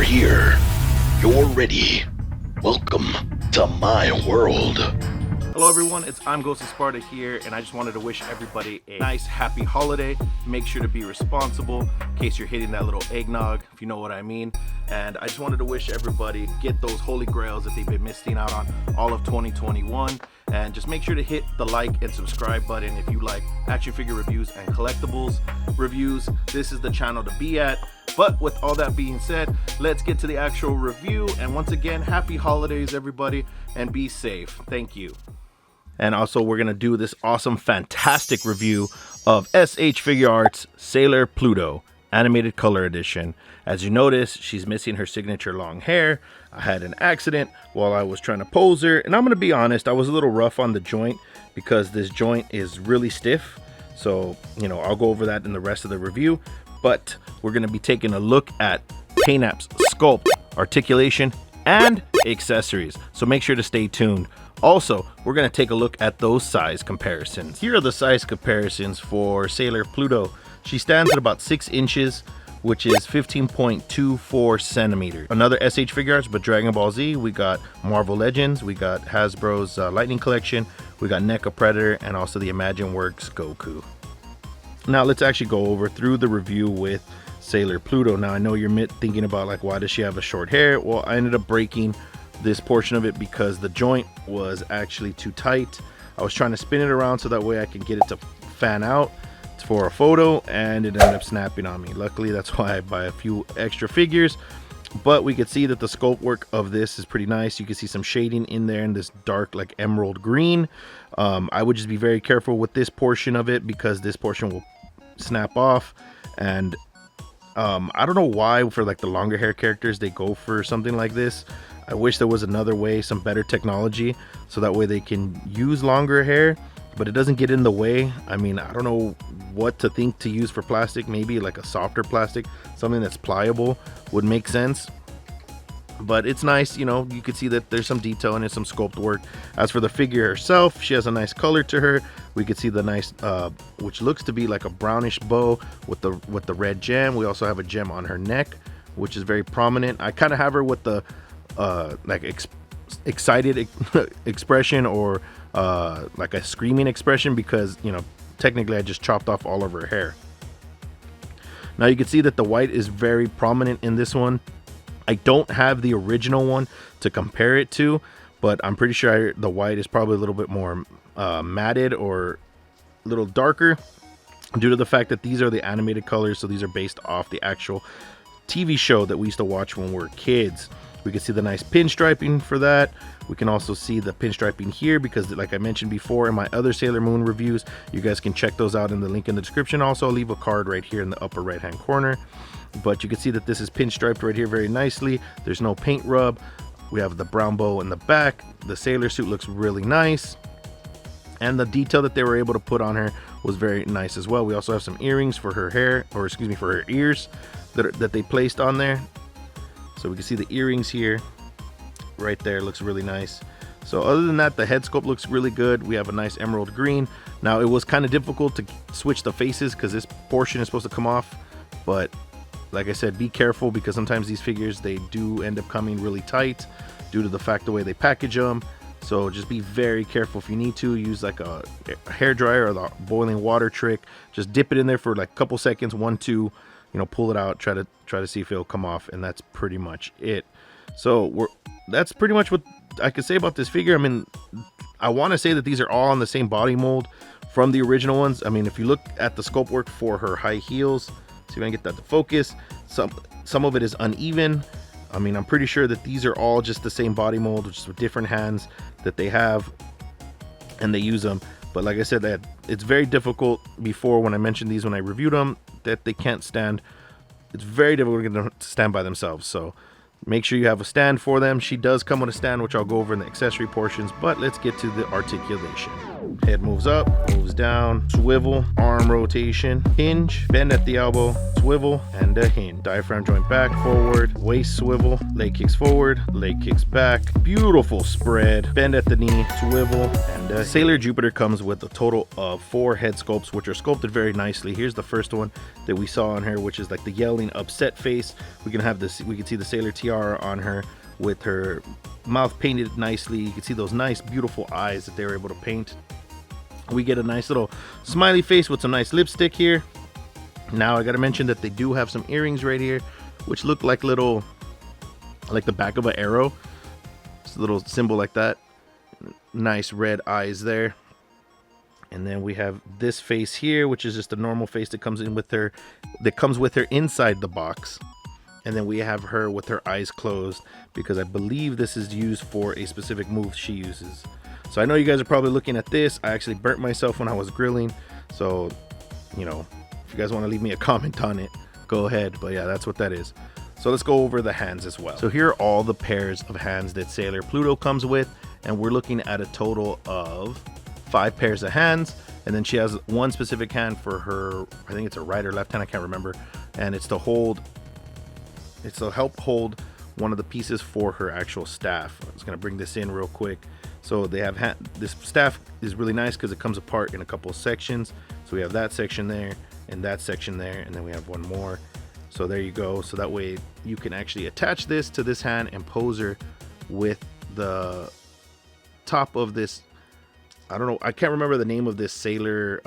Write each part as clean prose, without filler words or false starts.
here. You're ready. Welcome to my world. Hello everyone, I'm Ghost of Sparta here, and I just wanted to wish everybody a nice happy holiday. Make sure to be responsible in case you're hitting that little eggnog, if you know what I mean. And I just wanted to wish everybody get those holy grails that they've been missing out on all of 2021. And just make sure to hit the like and subscribe button if you like action figure reviews and collectibles reviews. This is the channel to be at. But with all that being said, let's get to the actual review. And once again, happy holidays everybody, and be safe. Thank you. And also, we're going to do this awesome, fantastic review of S.H Figuarts Sailor Pluto Animated Color Edition. As you notice, she's missing her signature long hair. I had an accident while I was trying to pose her. And I'm going to be honest, I was a little rough on the joint because this joint is really stiff. So, I'll go over that in the rest of the review. But we're going to be taking a look at paint apps, sculpt, articulation, and accessories. So make sure to stay tuned. Also, we're going to take a look at those size comparisons. Here are the size comparisons for Sailor Pluto. She stands at about 6 inches, which is 15.24 centimeters. Another S.H Figuarts, but Dragon Ball Z. We got Marvel Legends. We got Hasbro's Lightning Collection. We got NECA Predator, and also the Imagine Works Goku. Now let's actually go over through the review with Sailor Pluto. Now I know you're thinking about like, why does she have a short hair? Well, I ended up breaking this portion of it because the joint was actually too tight. I was trying to spin it around so that way I could get it to fan out for a photo, and it ended up snapping on me. Luckily, that's why I buy a few extra figures. But we could see that the sculpt work of this is pretty nice. You can see some shading in there in this dark like emerald green. I would just be very careful with this portion of it because this portion will snap off. And I don't know why for like the longer hair characters they go for something like this. I wish there was another way, some better technology, so that way they can use longer hair, but it doesn't get in the way. I mean, I don't know what to think to use for plastic. Maybe like a softer plastic, something that's pliable would make sense. But it's nice, you can see that there's some detail in it, some sculpt work. As for the figure herself, she has a nice color to her. We could see the nice, which looks to be like a brownish bow with the red gem. We also have a gem on her neck, which is very prominent. I kind of have her with the excited expression, or like a screaming expression, because technically I just chopped off all of her hair. Now you can see that the white is very prominent in this one. I don't have the original one to compare it to, but I'm pretty sure the white is probably a little bit more matted or a little darker due to the fact that these are the animated colors. So these are based off the actual TV show that we used to watch when we were kids. We can see the nice pinstriping for that. We can also see the pinstriping here because, like I mentioned before in my other Sailor Moon reviews, you guys can check those out in the link in the description. Also, I'll leave a card right here in the upper right hand corner. But you can see that this is pinstriped right here very nicely. There's no paint rub. We have the brown bow in the back. The sailor suit looks really nice. And the detail that they were able to put on her was very nice as well. We also have some earrings for her hair, or excuse me, for her ears that they placed on there. So we can see the earrings here, right there, looks really nice. So other than that, the head sculpt looks really good. We have a nice emerald green. Now it was kind of difficult to switch the faces because this portion is supposed to come off. But like I said, be careful because sometimes these figures, they do end up coming really tight due to the fact the way they package them. So just be very careful. If you need to, use like a hair dryer or the boiling water trick. Just dip it in there for like a couple seconds, 1, 2, pull it out, try to see if it'll come off, and that's pretty much it. So that's pretty much what I could say about this figure. I mean, I want to say that these are all on the same body mold from the original ones. I mean, if you look at the sculpt work for her high heels, see if I can get that to focus. Some of it is uneven. I mean, I'm pretty sure that these are all just the same body mold, just with different hands that they have, and they use them. But like I said, that it's very difficult before when I mentioned these when I reviewed them, that they can't stand. It's very difficult to get them to stand by themselves. So make sure you have a stand for them. She does come with a stand, which I'll go over in the accessory portions, but let's get to the articulation. Head moves up, moves down, swivel, arm rotation, hinge, bend at the elbow, swivel, and a hinge. Diaphragm joint back, forward, waist swivel, leg kicks forward, leg kicks back. Beautiful spread, bend at the knee, swivel, and a Sailor Jupiter comes with a total of 4 head sculpts, which are sculpted very nicely. Here's the first one that we saw on her, which is like the yelling, upset face. We can see the Sailor tiara on her with her mouth painted nicely. You can see those nice beautiful eyes that they were able to paint. We get a nice little smiley face with some nice lipstick here. Now I gotta mention that they do have some earrings right here, which look like little, like the back of an arrow. It's a little symbol like that. Nice red eyes there. And then we have this face here, which is just a normal face that comes in with her, that comes with her inside the box. And then we have her with her eyes closed, because I believe this is used for a specific move she uses. So I know you guys are probably looking at this. I actually burnt myself when I was grilling. So, you know, if you guys want to leave me a comment on it, go ahead. But yeah, that's what that is. So let's go over the hands as well. So here are all the pairs of hands that Sailor Pluto comes with. And we're looking at a total of 5 pairs of hands. And then she has one specific hand for her, I think it's a right or left hand, I can't remember. And it's to hold, it's to help hold one of the pieces for her actual staff. I'm just gonna bring this in real quick. So they have this staff is really nice because it comes apart in a couple of sections. So we have that section there and that section there, and then we have one more. So there you go. So that way you can actually attach this to this hand and pose her with the top of this. I don't know, I can't remember the name of this Sailor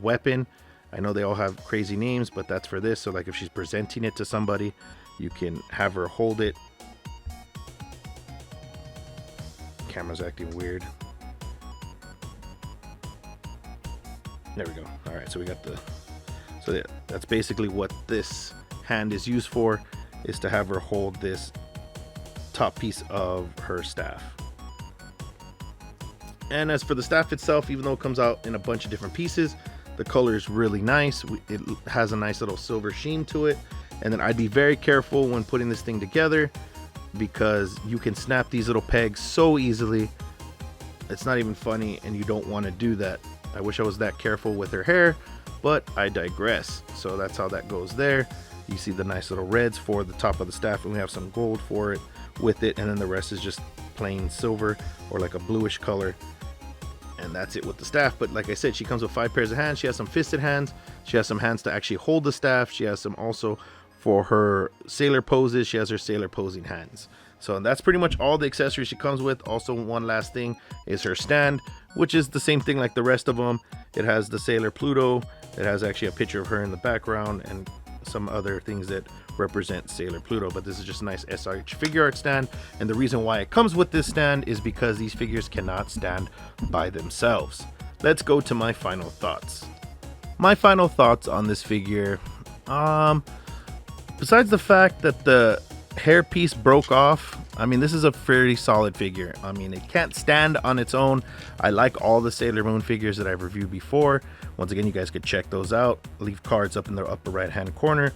weapon. I know they all have crazy names, but that's for this. So like if she's presenting it to somebody, you can have her hold it. Camera's acting weird. There we go. All right, so we got the, so yeah, that's basically what this hand is used for, is to have her hold this top piece of her staff. And as for the staff itself, even though it comes out in a bunch of different pieces, the color is really nice. It has a nice little silver sheen to it. And then I'd be very careful when putting this thing together, because you can snap these little pegs so easily. It's not even funny, and you don't want to do that. I wish I was that careful with her hair, but I digress. So that's how that goes there. You see the nice little reds for the top of the staff, and we have some gold for it with it, and then the rest is just plain silver or like a bluish color. And that's it with the staff. But like I said, she comes with 5 pairs of hands. She has some fisted hands. She has some hands to actually hold the staff. She has some also for her sailor poses. She has her sailor posing hands. So that's pretty much all the accessories she comes with. Also, one last thing is her stand, which is the same thing like the rest of them. It has the Sailor Pluto. It has actually a picture of her in the background and some other things that represent Sailor Pluto. But this is just a nice S.H Figuarts stand. And the reason why it comes with this stand is because these figures cannot stand by themselves. Let's go to my final thoughts. My final thoughts on this figure, besides the fact that the hair piece broke off, I mean, this is a pretty solid figure. I mean, it can't stand on its own. I like all the Sailor Moon figures that I've reviewed before. Once again, you guys could check those out. I'll leave cards up in the upper right hand corner.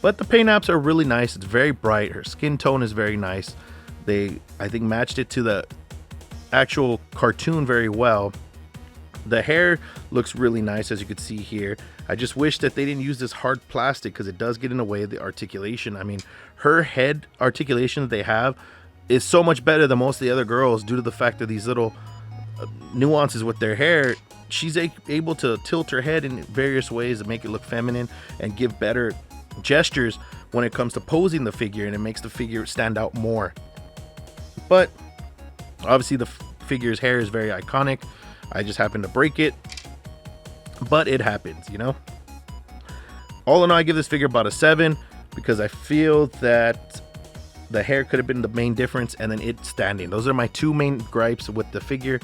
But the paint apps are really nice. It's very bright. Her skin tone is very nice. They, I think, matched it to the actual cartoon very well. The hair looks really nice, as you can see here. I just wish that they didn't use this hard plastic, because it does get in the way of the articulation. I mean, her head articulation that they have is so much better than most of the other girls, due to the fact that these little nuances with their hair. She's able to tilt her head in various ways to make it look feminine and give better gestures when it comes to posing the figure, and it makes the figure stand out more. But obviously the figure's hair is very iconic. I just happened to break it, but it happens, you know. All in all, I give this figure about a 7, because I feel that the hair could have been the main difference, and then it standing. Those are my 2 main gripes with the figure.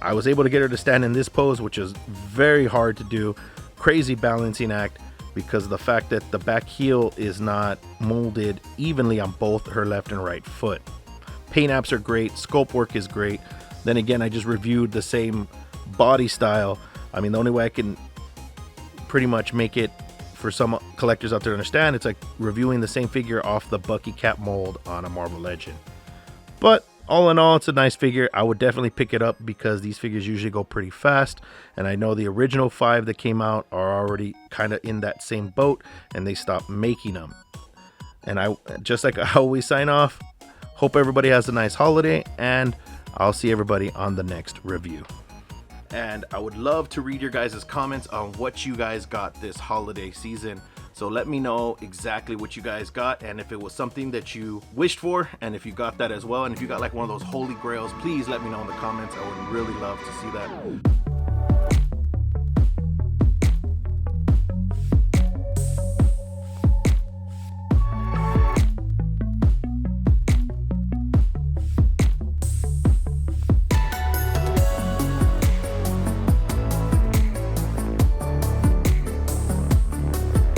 I was able to get her to stand in this pose, which is very hard to do. Crazy balancing act, because of the fact that the back heel is not molded evenly on both her left and right foot. Paint apps are great. Sculpt work is great. Then again, I just reviewed the same body style. I mean, the only way I can pretty much make it for some collectors out there to understand, it's like reviewing the same figure off the Bucky Cap mold on a Marvel Legend. But All in all, it's a nice figure. I would definitely pick it up because these figures usually go pretty fast, and I know the original 5 that came out are already kind of in that same boat and they stopped making them. And I just like I always sign off, hope everybody has a nice holiday, and I'll see everybody on the next review. And I would love to read your guys' comments on what you guys got this holiday season. So let me know exactly what you guys got, and if it was something that you wished for, and if you got that as well, and if you got like one of those holy grails, please let me know in the comments. I would really love to see that.